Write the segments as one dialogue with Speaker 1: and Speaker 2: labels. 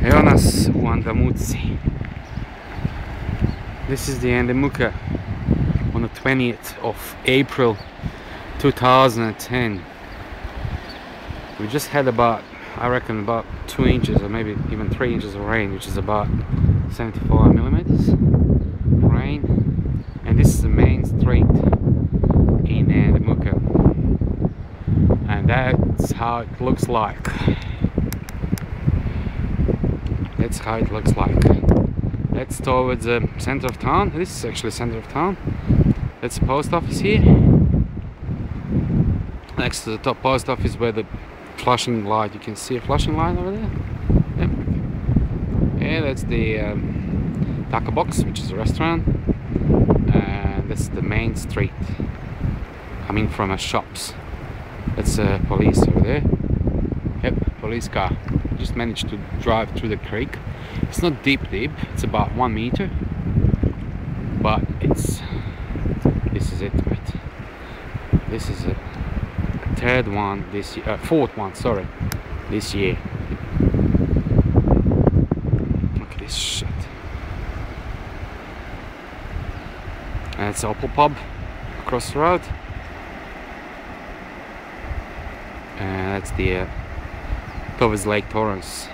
Speaker 1: Evo nas u Andamuci. This is the Andamuka on the 20th of April 2010. We just had about, I reckon, about 2 inches or maybe even 3 inches of rain, which is about 75 millimeters rain. And this is the main street in Andamuka, and that's how it looks like. That's how it looks like. That's towards the center of town. This is actually center of town. That's the post office here. Next to the top post office where the flashing light, you can see a flashing light over there. Yep. Yeah, that's the taco box, which is a restaurant. And that's the main street coming from the shops. That's police over there. Yep, police car. Just managed to drive through the creek. It's not deep, it's about 1 meter, but this is it, right? This is a third one this year, fourth one, sorry, this year. Look at this shit. And it's Opal Pub across the road, and that's the towards Lake Torrens.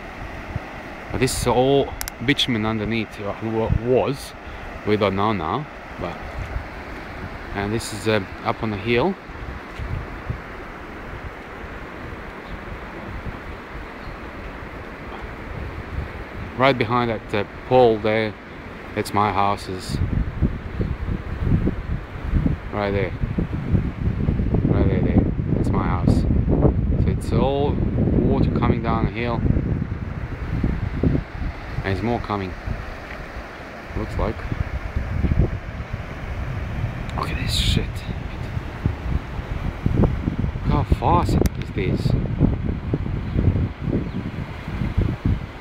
Speaker 1: But this is all bitumen underneath. Was, we don't know now, but and this is up on the hill. Right behind that pole there, that's my houses. Right there. Right there. That's my house. So it's all water coming down the hill. And there's more coming. Looks like. Look at this shit. How fast is this?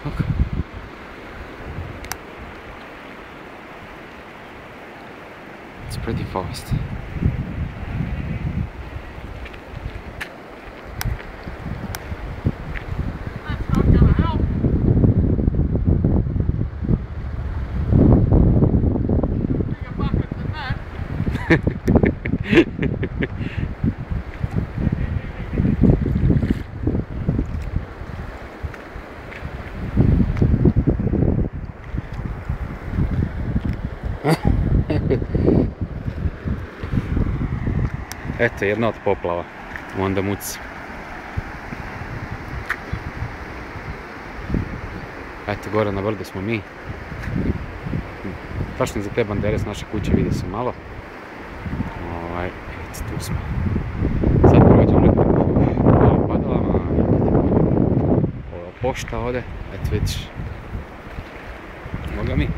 Speaker 1: Look. It's pretty fast. Eto, jedna od poplava u Andamuci. Eto, gore na brdu smo mi. Tačno za te bandere s naše kuće vidi se malo. Eto, tu smo. Sad prođemo malo padalama. Ova pošta ode. Eto, vidiš. Boga mi.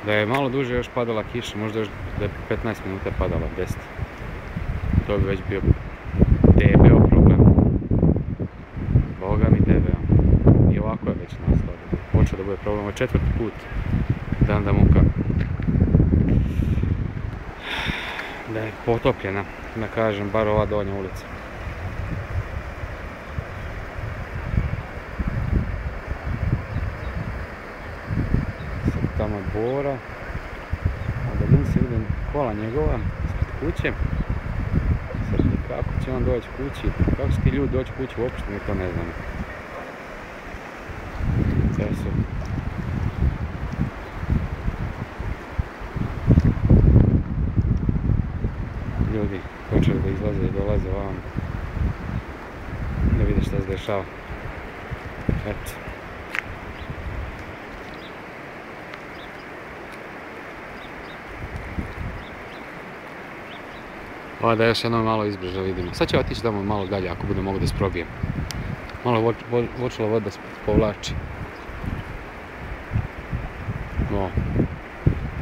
Speaker 1: Da je malo duže još padala kiša, možda još da je 15 minuta padala, 10. To bi već bio debeo problem. Boga mi debeo. I ovako je već nastao. Počeo da bude problem. Ovo je 4. put da Andamuka da je potopljena, da kažem, bar ova donja ulica. Tamo je Bora, a da se vidim kola njegova ispred kuće. Sad kako će on doći kući, kako će ti ljudi doći kući uopšte, mi to ne znamo. Sve su ljudi počeli da izlaze i dolaze ovam da vide šta se dešava. Eto. Ovo da još jednom malo izbliža vidimo. Sad ću otići tamo malo dalje ako budem mogu da isprobijem. Malo počela voda se povlači. No,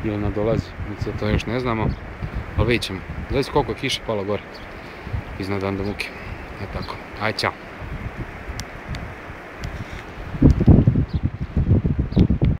Speaker 1: ili nadolazi, to još ne znamo, ali vidit ćemo. Zavisi koliko je kiša palo gore iznad Andamuke. E tako, aj čao.